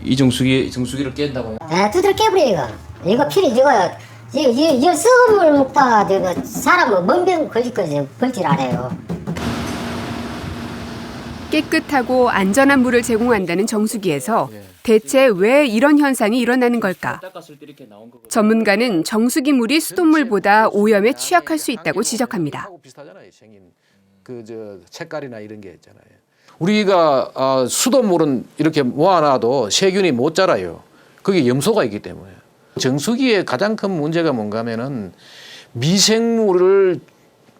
이 정수기를 깬다고요? 네, 두드려 깨버려요 이거 필요 이거 썩은 물 먹다가 사람은 먼병 걸릴 줄 알아요. 깨끗하고 안전한 물을 제공한다는 정수기에서 대체 왜 이런 현상이 일어나는 걸까? 전문가는 정수기 물이 수돗물보다 오염에 취약할 수 있다고 지적합니다. 책갈이나 이런 게 있잖아요. 우리가 수돗물은 이렇게 모아놔도 세균이 못 자라요. 거기에 염소가 있기 때문에. 정수기의 가장 큰 문제가 뭔가 하면은 미생물을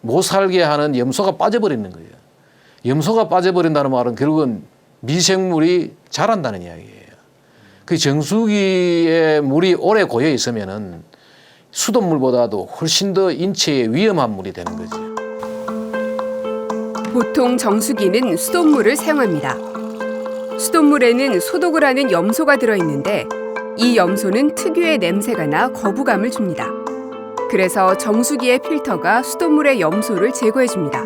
못 살게 하는 염소가 빠져버리는 거예요. 염소가 빠져버린다는 말은 결국은 미생물이 자란다는 이야기예요. 그 정수기에 물이 오래 고여 있으면은 수돗물보다도 훨씬 더 인체에 위험한 물이 되는 거죠. 보통 정수기는 수돗물을 사용합니다. 수돗물에는 소독을 하는 염소가 들어있는데 이 염소는 특유의 냄새가 나 거부감을 줍니다. 그래서 정수기의 필터가 수돗물의 염소를 제거해줍니다.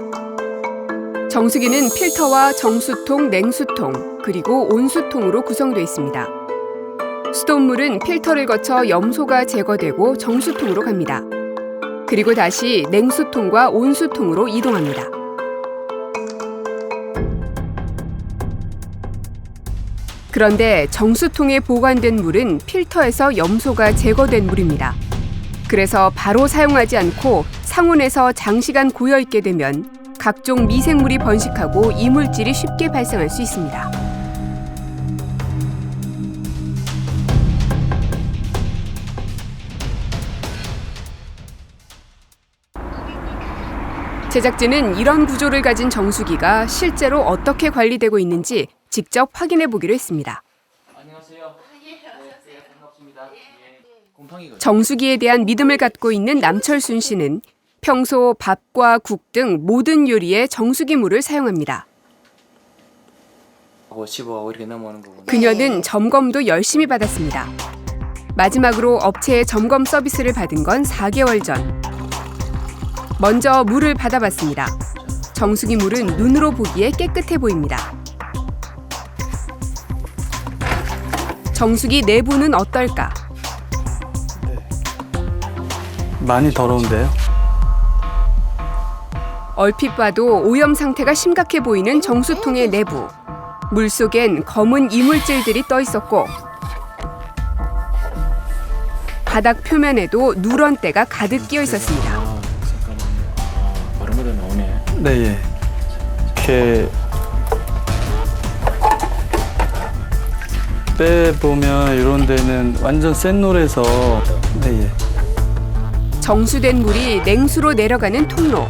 정수기는 필터와 정수통, 냉수통, 그리고 온수통으로 구성되어 있습니다. 수돗물은 필터를 거쳐 염소가 제거되고 정수통으로 갑니다. 그리고 다시 냉수통과 온수통으로 이동합니다. 그런데 정수통에 보관된 물은 필터에서 염소가 제거된 물입니다. 그래서 바로 사용하지 않고 상온에서 장시간 고여있게 되면 각종 미생물이 번식하고 이물질이 쉽게 발생할 수 있습니다. 제작진은 이런 구조를 가진 정수기가 실제로 어떻게 관리되고 있는지 직접 확인해 보기로 했습니다. 안녕하세요. 네, 반갑습니다. 정수기에 대한 믿음을 갖고 있는 남철순 씨는 평소 밥과 국 등 모든 요리에 정수기 물을 사용합니다. 씹어하고 이렇게 넘어오는 부분. 그녀는 점검도 열심히 받았습니다. 마지막으로 업체의 점검 서비스를 받은 건 4개월 전. 먼저 물을 받아봤습니다. 정수기 물은 눈으로 보기에 깨끗해 보입니다. 정수기 내부는 어떨까? 많이 더러운데요? 얼핏 봐도 오염 상태가 심각해 보이는 정수통의 내부. 물속엔 검은 이물질들이 떠 있었고 바닥 표면에도 누런 때가 가득 끼어 있었습니다. 바로바로 나오네. 네, 예. 이렇게 빼보면 이런 데는 완전 센 노래서 네, 예. 정수된 물이 냉수로 내려가는 통로.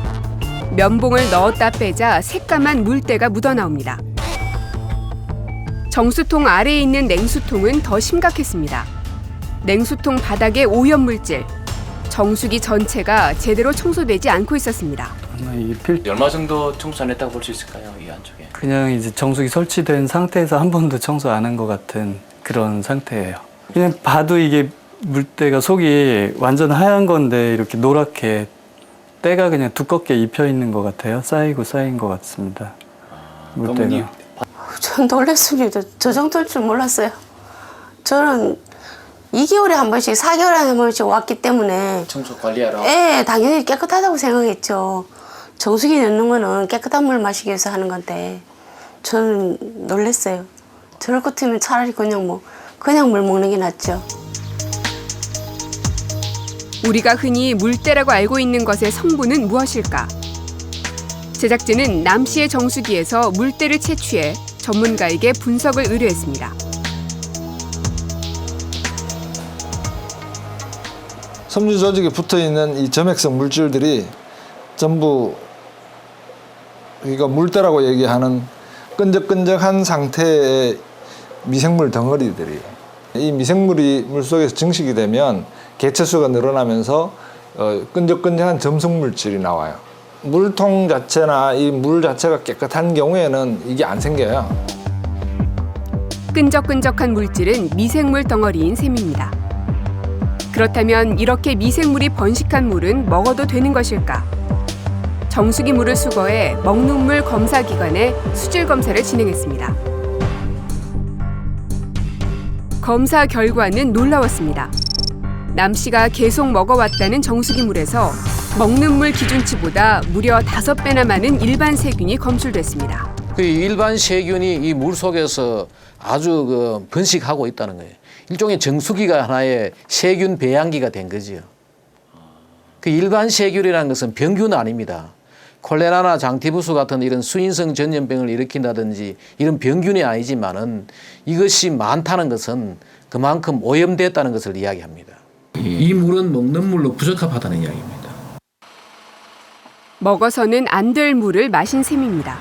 면봉을 넣었다 빼자 새까만 물때가 묻어나옵니다. 정수통 아래에 있는 냉수통은 더 심각했습니다. 냉수통 바닥에 오염물질. 정수기 전체가 제대로 청소되지 않고 있었습니다. 얼마 정도 청소 안 했다고 볼 수 있을까요? 이 안쪽에. 그냥 이제 정수기 설치된 상태에서 한 번도 청소 안 한 것 같은 그런 상태예요. 그냥 봐도 이게 물때가 속이 완전 하얀 건데 이렇게 노랗게 때가 그냥 두껍게 입혀 있는 것 같아요. 쌓인 것 같습니다. 물때가. 전 놀랐습니다. 저 정도일 줄 몰랐어요. 저는 2개월에 한 번씩, 4개월에 한 번씩 왔기 때문에 청소 관리하러. 예, 당연히 깨끗하다고 생각했죠. 정수기 넣는 거는 깨끗한 물 마시기 위해서 하는 건데 저는 놀랐어요. 저럴 것 같으면 차라리 그냥 물 먹는 게 낫죠. 우리가 흔히 물때라고 알고 있는 것의 성분은 무엇일까? 제작진은 남 씨의 정수기에서 물때를 채취해 전문가에게 분석을 의뢰했습니다. 섬유 조직에 붙어있는 이 점액성 물질들이 전부 우리가 물때라고 얘기하는 끈적끈적한 상태의 미생물 덩어리들이에요. 이 미생물이 물속에서 증식이 되면 개체수가 늘어나면서 끈적끈적한 점성물질이 나와요. 물통 자체나 이 물 자체가 깨끗한 경우에는 이게 안 생겨요. 끈적끈적한 물질은 미생물 덩어리인 셈입니다. 그렇다면 이렇게 미생물이 번식한 물은 먹어도 되는 것일까? 정수기 물을 수거해 먹는 물 검사기관에 수질 검사를 진행했습니다. 검사 결과는 놀라웠습니다. 남 씨가 계속 먹어왔다는 정수기 물에서 먹는 물 기준치보다 무려 5배나 많은 일반 세균이 검출됐습니다. 그 일반 세균이 이 물 속에서 아주 번식하고 있다는 거예요. 일종의 정수기가 하나의 세균 배양기가 된 거지요. 그 일반 세균이라는 것은 병균은 아닙니다. 콜레라나 장티푸스 같은 이런 수인성 전염병을 일으킨다든지 이런 병균이 아니지만은 이것이 많다는 것은 그만큼 오염됐다는 것을 이야기합니다. 이 물은 먹는 물로 부적합하다는 이야기입니다. 먹어서는 안 될 물을 마신 셈입니다.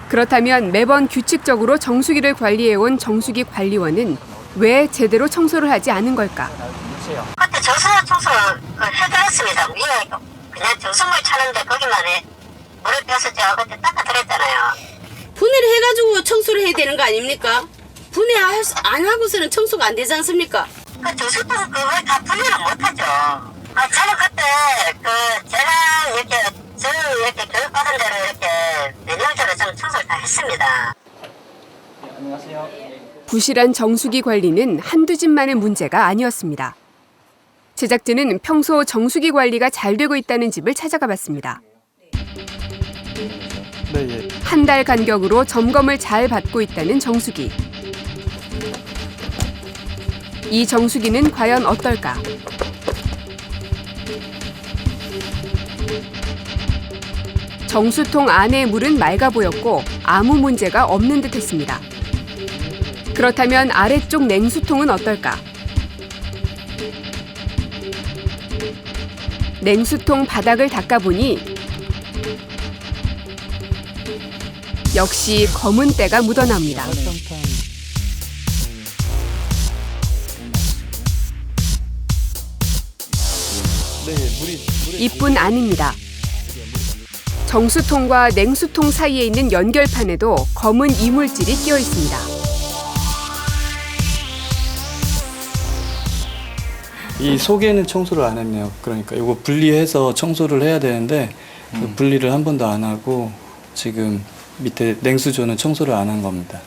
그렇다면 매번 규칙적으로 정수기를 관리해온 정수기 관리원은 왜 제대로 청소를 하지 않은 걸까? 그때 정수기 청소 해드렸습니다. 위에 그냥 정수물 차는데 거기만 물을 빼서 제가 그때 닦아드렸잖아요. 분해를 해가지고 청소를 해야 되는 거 아닙니까? 분해 안 하고서는 청소가 안 되지 않습니까? 그 정수통 그걸 다 분해를 못하죠. 저는 그때 저는 이렇게 교육받은 대로 이렇게 매뉴얼대로 좀 청소를 다 했습니다. 안녕하세요. 부실한 정수기 관리는 한두 집만의 문제가 아니었습니다. 제작진은 평소 정수기 관리가 잘 되고 있다는 집을 찾아가 봤습니다. 네, 예. 한 달 간격으로 점검을 잘 받고 있다는 정수기. 이 정수기는 과연 어떨까? 정수통 안의 물은 맑아 보였고 아무 문제가 없는 듯했습니다. 그렇다면 아래쪽 냉수통은 어떨까? 냉수통 바닥을 닦아보니 역시 검은 때가 묻어납니다. 이뿐 아닙니다. 정수통과 냉수통 사이에 있는 연결판에도 검은 이물질이 끼어 있습니다. 이 속에는 청소를 안 했네요. 그러니까 이거 분리해서 청소를 해야 되는데 그 분리를 한 번도 안 하고 지금 밑에 냉수조는 청소를 안 한 겁니다.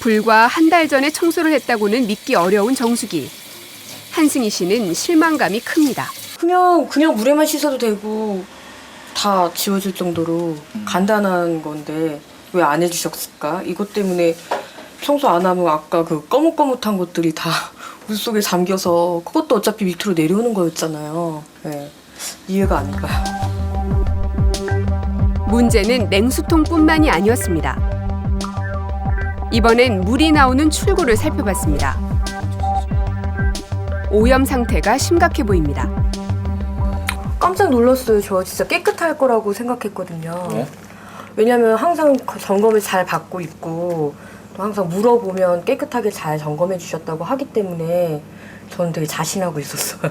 불과 한 달 전에 청소를 했다고는 믿기 어려운 정수기. 한승희 씨는 실망감이 큽니다. 그냥 물에만 씻어도 되고 다 지워질 정도로 간단한 건데 왜 안 해주셨을까? 이것 때문에 청소 안 하면 아까 그 거뭇거뭇한 것들이 다 물속에 잠겨서 그것도 어차피 밑으로 내려오는 거였잖아요. 네, 이해가 안 가요. 문제는 냉수통뿐만이 아니었습니다. 이번엔 물이 나오는 출구를 살펴봤습니다. 오염 상태가 심각해 보입니다. 깜짝 놀랐어요. 저 진짜 깨끗할 거라고 생각했거든요. 네? 왜냐면 항상 점검을 잘 받고 있고 또 항상 물어보면 깨끗하게 잘 점검해 주셨다고 하기 때문에 저는 되게 자신하고 있었어요.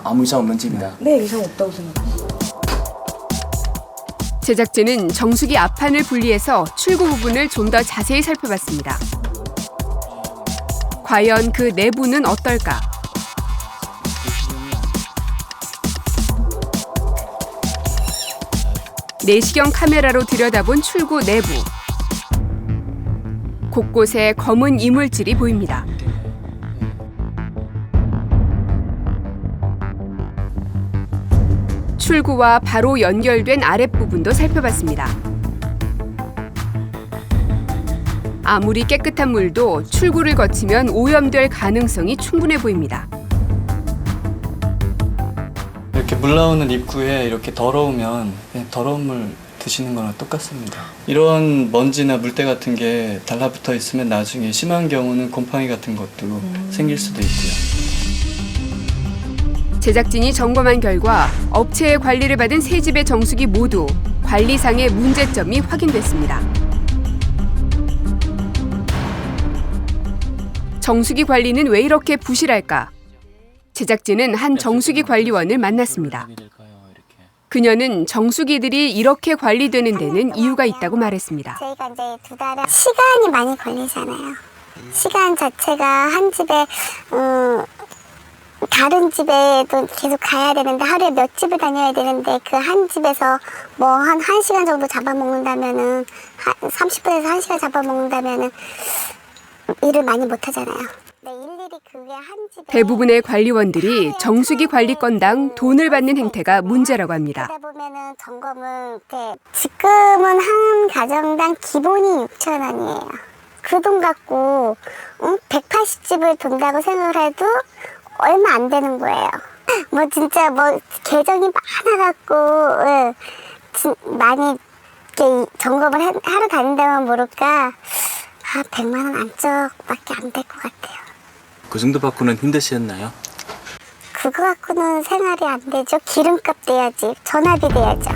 아무 이상 없는 집이다. 네, 이상 없다고 생각했어요. 제작진은 정수기 앞판을 분리해서 출구 부분을 좀 더 자세히 살펴봤습니다. 과연 그 내부는 어떨까? 내시경 카메라로 들여다본 출구 내부. 곳곳에 검은 이물질이 보입니다. 출구와 바로 연결된 아랫부분도 살펴봤습니다. 아무리 깨끗한 물도 출구를 거치면 오염될 가능성이 충분해 보입니다. 이렇게 물 나오는 입구에 이렇게 더러우면 그냥 더러운 물 드시는 거랑 똑같습니다. 이런 먼지나 물때 같은 게 달라붙어 있으면 나중에 심한 경우는 곰팡이 같은 것도 생길 수도 있고요. 제작진이 점검한 결과 업체의 관리를 받은 세 집의 정수기 모두 관리상의 문제점이 확인됐습니다. 정수기 관리는 왜 이렇게 부실할까? 제작진은 한 정수기 관리원을 만났습니다. 그녀는 정수기들이 이렇게 관리되는 데는 이유가 있다고 말했습니다. 저희가 이제 2달에 시간이 많이 걸리잖아요. 시간 자체가 한 집에 다른 집에도 계속 가야 되는데 하루에 몇 집을 다녀야 되는데 그 한 집에서 뭐 한 1시간 정도 잡아먹는다면은 30분에서 1시간 잡아먹는다면은 일을 많이 못 하잖아요. 일일이 그게 한 집에 대부분의 관리원들이 정수기 관리 건당 돈을 받는 행태가 문제라고 합니다. 그러다 보면은 점검은 지금은 한 가정당 기본이 6,000원이에요. 그 돈 갖고 180집을 돈다고 생각을 해도 얼마 안 되는 거예요. 뭐 진짜 뭐 계정이 많아갖고 많이 이렇게 점검을 하러 다닌다면 모를까 100만 원 안쪽밖에 안 될 것 같아요. 그 정도 받고는 힘드셨나요? 그거 갖고는 생활이 안 되죠. 기름값 내야지, 전화비 내야죠.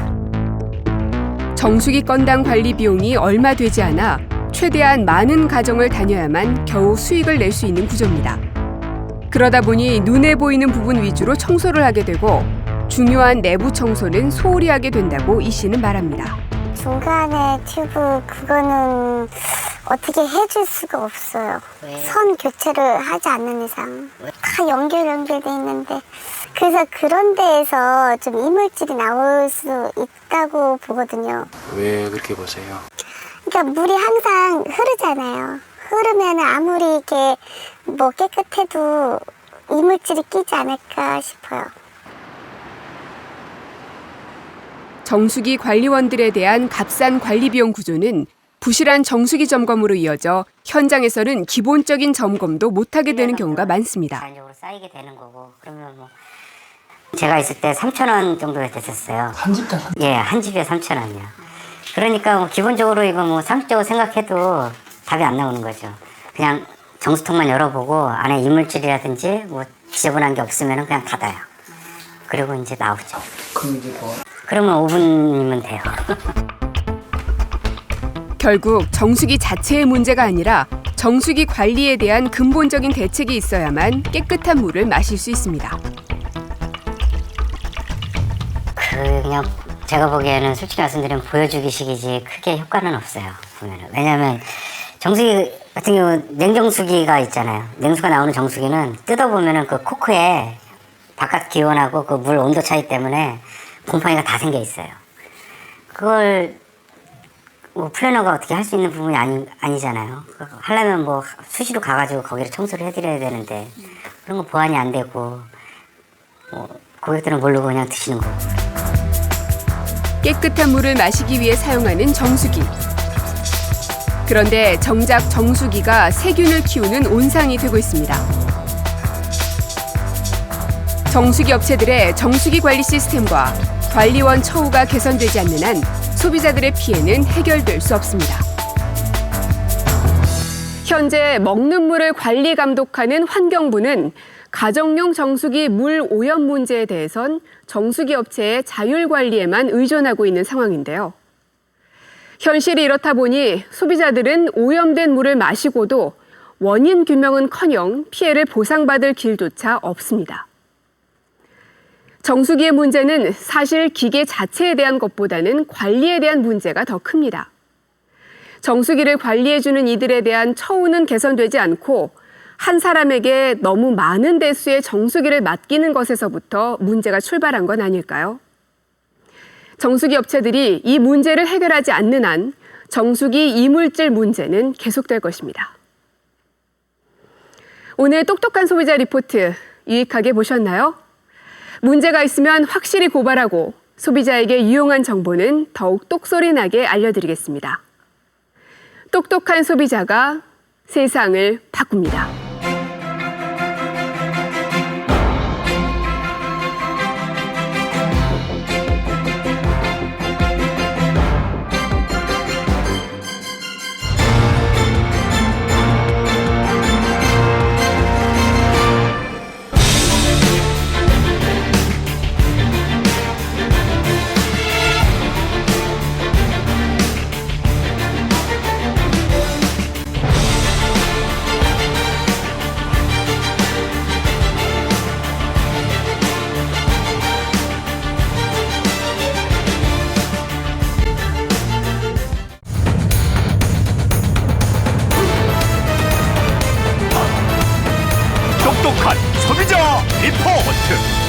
정수기 건당 관리 비용이 얼마 되지 않아 최대한 많은 가정을 다녀야만 겨우 수익을 낼 수 있는 구조입니다. 그러다 보니 눈에 보이는 부분 위주로 청소를 하게 되고 중요한 내부 청소는 소홀히 하게 된다고 이 씨는 말합니다. 중간에 튜브 그거는 어떻게 해줄 수가 없어요. 선 교체를 하지 않는 이상 다 연결돼 있는데 그래서 그런 데에서 좀 이물질이 나올 수 있다고 보거든요. 왜 그렇게 보세요? 그러니까 물이 항상 흐르잖아요. 흐르면 아무리 이렇게 뭐 깨끗해도 이물질이 끼지 않을까 싶어요. 정수기 관리원들에 대한 값싼 관리 비용 구조는 부실한 정수기 점검으로 이어져 현장에서는 기본적인 점검도 못하게 되는 경우가 많습니다. 자연적으로 쌓이게 되는 거고 그러면 뭐 제가 있을 때 3,000원 정도 됐었어요. 한 집당? 예, 한 집에 3,000원이요. 그러니까 뭐 기본적으로 이거 뭐 상식적으로 생각해도 답이 안 나오는 거죠. 그냥 정수통만 열어보고 안에 이물질이라든지 뭐 지저분한 게 없으면 그냥 닫아요. 그리고 이제 나오죠. 그럼 이제 뭐? 그러면 5분이면 돼요. 결국 정수기 자체의 문제가 아니라 정수기 관리에 대한 근본적인 대책이 있어야만 깨끗한 물을 마실 수 있습니다. 그냥 제가 보기에는 솔직히 말씀드리면 보여주기식이지 크게 효과는 없어요. 보면은. 왜냐하면 정수기 같은 경우 냉정수기가 있잖아요. 냉수가 나오는 정수기는 뜯어보면은 그 코크에 바깥 기온하고 그 물 온도 차이 때문에 곰팡이가 다 생겨 있어요. 그걸 뭐 플래너가 어떻게 할 수 있는 부분이 아니잖아요. 하려면 뭐 수시로 가가지고 거기를 청소를 해드려야 되는데 그런 거 보완이 안 되고 뭐 고객들은 모르고 그냥 드시는 거고. 깨끗한 물을 마시기 위해 사용하는 정수기. 그런데 정작 정수기가 세균을 키우는 온상이 되고 있습니다. 정수기 업체들의 정수기 관리 시스템과 관리원 처우가 개선되지 않는 한 소비자들의 피해는 해결될 수 없습니다. 현재 먹는 물을 관리 감독하는 환경부는 가정용 정수기 물 오염 문제에 대해선 정수기 업체의 자율 관리에만 의존하고 있는 상황인데요. 현실이 이렇다 보니 소비자들은 오염된 물을 마시고도 원인 규명은커녕 피해를 보상받을 길조차 없습니다. 정수기의 문제는 사실 기계 자체에 대한 것보다는 관리에 대한 문제가 더 큽니다. 정수기를 관리해주는 이들에 대한 처우는 개선되지 않고 한 사람에게 너무 많은 대수의 정수기를 맡기는 것에서부터 문제가 출발한 건 아닐까요? 정수기 업체들이 이 문제를 해결하지 않는 한 정수기 이물질 문제는 계속될 것입니다. 오늘 똑똑한 소비자 리포트 유익하게 보셨나요? 문제가 있으면 확실히 고발하고 소비자에게 유용한 정보는 더욱 똑소리나게 알려드리겠습니다. 똑똑한 소비자가 세상을 바꿉니다. 똑똑한 소비자 리포트.